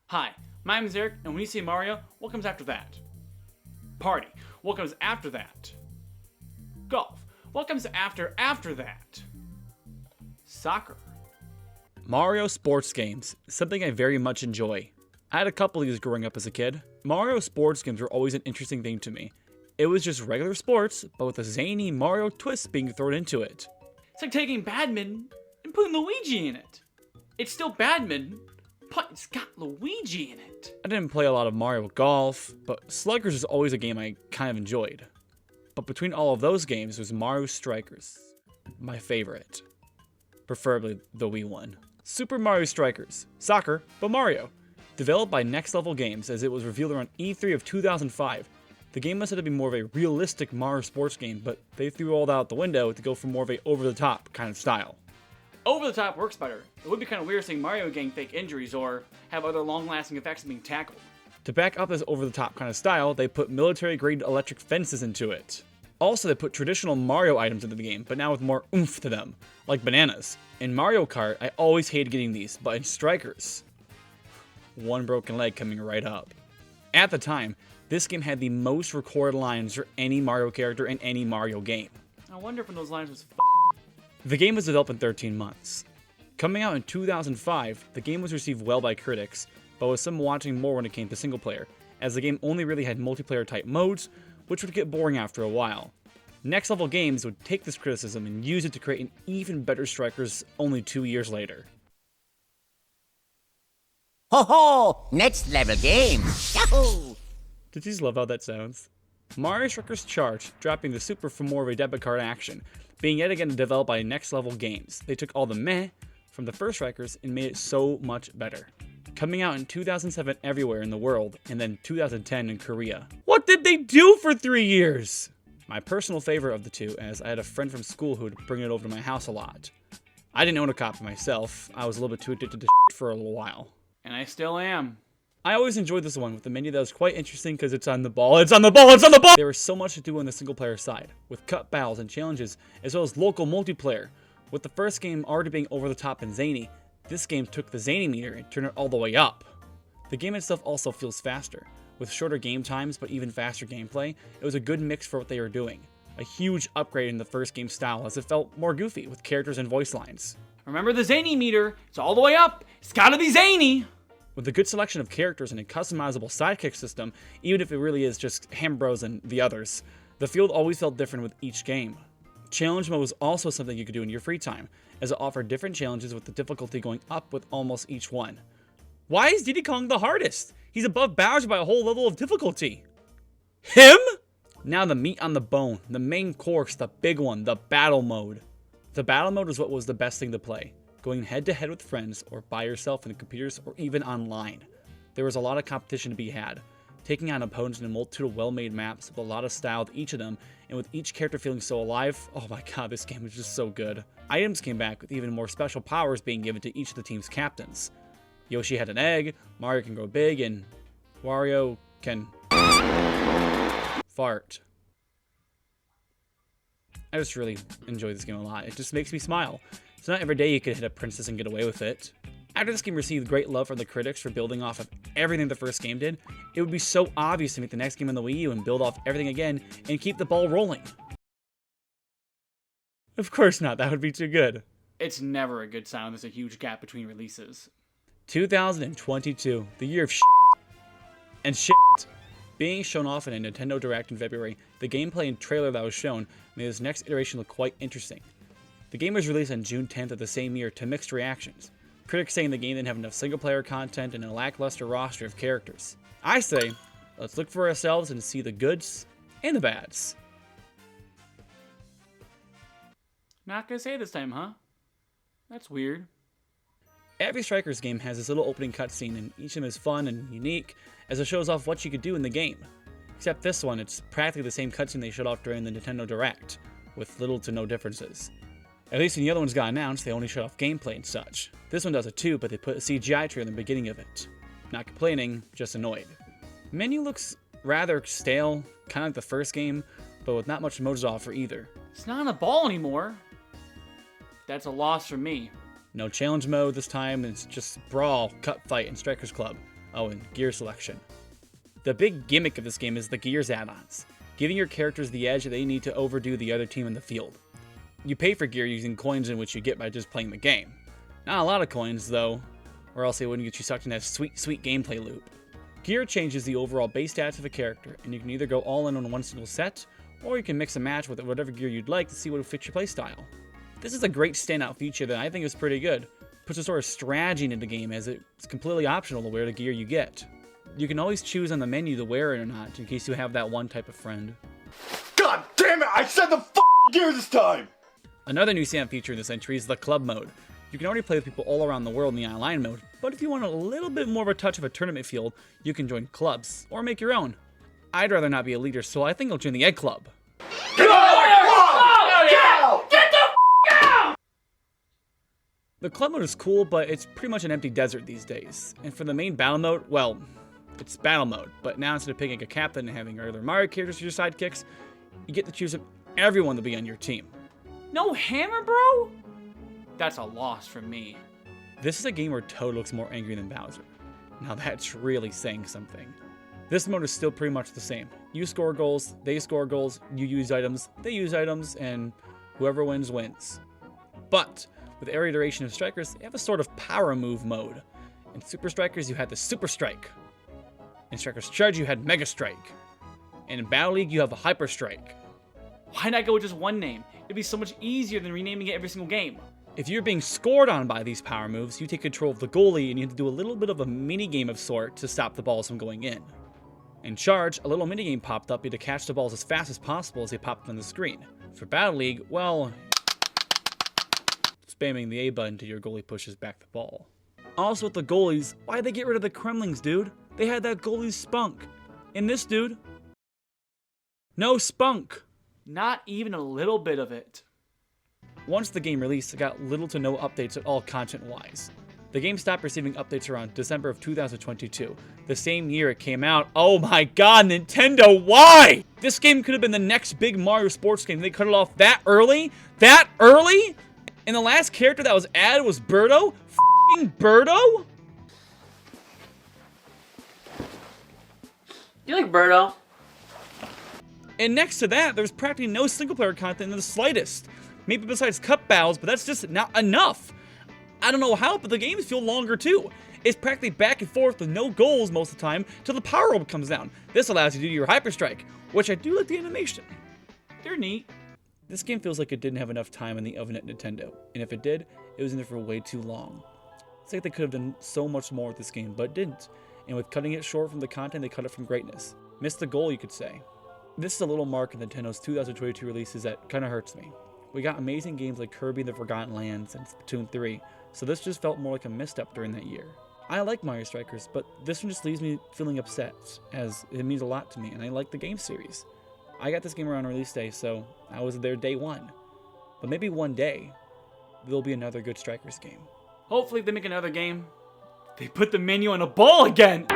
Hi, my name is Eric, and when you say Mario, what comes after that? Party. What comes after that? Golf. What comes after that? Soccer. Mario sports games, something I very much enjoy. I had a couple of these growing up as a kid. Mario sports games were always an interesting thing to me. It was just regular sports, but with a zany Mario twist being thrown into it. It's like taking badminton and putting Luigi in it. It's still badminton, but it's got Luigi in it. I didn't play a lot of Mario Golf, but Sluggers was always a game I kind of enjoyed. But between all of those games was Mario Strikers, my favorite. Preferably the Wii one. Super Mario Strikers, soccer, but Mario. Developed by Next Level Games as it was revealed around E3 of 2005. The game was said to be more of a realistic Mario sports game, but they threw all that out the window to go for more of a over-the-top kind of style. Over the top works better. It would be kind of weird seeing Mario getting fake injuries or have other long-lasting effects of being tackled. To back up this over-the-top kind of style, they put military-grade electric fences into it. Also, they put traditional Mario items into the game, but now with more oomph to them, like bananas. In Mario Kart, I always hated getting these, but in Strikers, one broken leg coming right up. At the time, this game had the most recorded lines for any Mario character in any Mario game. I wonder if those lines was The game was developed in 13 months. Coming out in 2005, the game was received well by critics, but with some watching more when it came to single player, as the game only really had multiplayer type modes, which would get boring after a while. Next Level Games would take this criticism and use it to create an even better Strikers only 2 years later. Ho ho! Next level game! Yahoo! Did you just love how that sounds? Mario Strikers Charge, dropping the Super for more of a debit card action, being yet again developed by Next Level Games. They took all the meh from the first Strikers and made it so much better. Coming out in 2007 everywhere in the world, and then 2010 in Korea. What did they do for 3 years? My personal favorite of the two, as I had a friend from school who would bring it over to my house a lot. I didn't own a copy myself. I was a little bit too addicted to for a little while. And I still am. I always enjoyed this one with the menu that was quite interesting because it's on the ball, it's on the ball, it's on the ball! There was so much to do on the single player side, with cut battles and challenges, as well as local multiplayer. With the first game already being over the top and zany, this game took the zany meter and turned it all the way up. The game itself also feels faster. With shorter game times but even faster gameplay, it was a good mix for what they were doing. A huge upgrade in the first game style as it felt more goofy with characters and voice lines. Remember the zany meter, it's all the way up, it's gotta be zany! With a good selection of characters and a customizable sidekick system, even if it really is just Hambros and the others, the field always felt different with each game. Challenge mode was also something you could do in your free time, as it offered different challenges with the difficulty going up with almost each one. Why is Diddy Kong the hardest? He's above Bowser by a whole level of difficulty. Him? Now the meat on the bone, the main course, the big one, the battle mode. The battle mode was what was the best thing to play. Going head to head with friends, or by yourself in the computers, or even online. There was a lot of competition to be had, taking on opponents in a multitude of well-made maps with a lot of style to each of them, and with each character feeling so alive. Oh my god, this game was just so good. Items came back with even more special powers being given to each of the team's captains. Yoshi had an egg, Mario can grow big, and Wario can fart. I just really enjoy this game a lot. It just makes me smile. It's not every day you could hit a princess and get away with it. After this game received great love from the critics for building off of everything the first game did, it would be so obvious to make the next game on the Wii U and build off everything again and keep the ball rolling. Of course not, that would be too good. It's never a good sign when there's a huge gap between releases. 2022, the year of and shit. Being shown off in a Nintendo Direct in February, the gameplay and trailer that was shown made this next iteration look quite interesting. The game was released on June 10th of the same year to mixed reactions. Critics saying the game didn't have enough single-player content and a lackluster roster of characters. I say, let's look for ourselves and see the goods and the bads. Not gonna say this time, huh? That's weird. Every Strikers game has this little opening cutscene, and each of them is fun and unique as it shows off what you could do in the game. Except this one, it's practically the same cutscene they showed off during the Nintendo Direct, with little to no differences. At least when the other ones got announced, they only showed off gameplay and such. This one does it too, but they put a CGI trailer in the beginning of it. Not complaining, just annoyed. Menu looks rather stale, kind of like the first game, but with not much modes to offer either. It's not on a ball anymore. That's a loss for me. No challenge mode this time, it's just brawl, cut fight, and Strikers Club. Oh, and gear selection. The big gimmick of this game is the gears add-ons, giving your characters the edge that they need to overdo the other team in the field. You pay for gear using coins in which you get by just playing the game. Not a lot of coins, though, or else they wouldn't get you sucked in that sweet, sweet gameplay loop. Gear changes the overall base stats of a character, and you can either go all in on one single set, or you can mix and match with whatever gear you'd like to see what will fit your playstyle. This is a great standout feature that I think is pretty good. Puts a sort of strategy into the game, as it's completely optional to wear the gear you get. You can always choose on the menu to wear it or not, in case you have that one type of friend. God damn it! I said the gear this time! Another new standout feature in this entry is the club mode. You can already play with people all around the world in the online mode, but if you want a little bit more of a touch of a tournament feel, you can join clubs, or make your own. I'd rather not be a leader, so I think I'll join the Egg Club. Get out! The club mode is cool, but it's pretty much an empty desert these days. And for the main battle mode, well, it's battle mode, but now instead of picking a captain and having other Mario characters as your sidekicks, you get to choose everyone to be on your team. No hammer, bro? That's a loss for me. This is a game where Toad looks more angry than Bowser. Now that's really saying something. This mode is still pretty much the same. You score goals, they score goals, you use items, they use items, and whoever wins, wins. But with every iteration of Strikers, they have a sort of power move mode. In Super Strikers, you had the Super Strike. In Strikers Charge, you had Mega Strike. And in Battle League, you have a Hyper Strike. Why not go with just one name? It'd be so much easier than renaming it every single game. If you're being scored on by these power moves, you take control of the goalie and you have to do a little bit of a mini game of sort to stop the balls from going in. In Charge, a little minigame popped up. You had to catch the balls as fast as possible as they popped on the screen. For Battle League, well, spamming the A button till your goalie pushes back the ball. Also with the goalies, why'd they get rid of the Kremlings, dude? They had that goalie's spunk. And this dude, no spunk. Not even a little bit of it. Once the game released, it got little to no updates at all content-wise. The game stopped receiving updates around December of 2022, the same year it came out. Oh my god, Nintendo, why? This game could have been the next big Mario sports game. They cut it off that early? That early? And the last character that was added was Birdo? F***ing Birdo? You like Birdo? And next to that, there's practically no single-player content in the slightest. Maybe besides cup battles, but that's just not enough. I don't know how, but the games feel longer too. It's practically back and forth with no goals most of the time till the power orb comes down. This allows you to do your Hyper Strike, which I do like the animation. They're neat. This game feels like it didn't have enough time in the oven at Nintendo, and if it did, it was in there for way too long. It's like they could have done so much more with this game, but didn't. And with cutting it short from the content, they cut it from greatness. Missed the goal, you could say. This is a little mark in Nintendo's 2022 releases that kind of hurts me. We got amazing games like Kirby and the Forgotten Lands and Splatoon 3, so this just felt more like a misstep during that year. I like Mario Strikers, but this one just leaves me feeling upset, as it means a lot to me, and I like the game series. I got this game around release day, so I was there day one. But maybe one day, there'll be another good Strikers game. Hopefully they make another game. They put the menu on a ball again.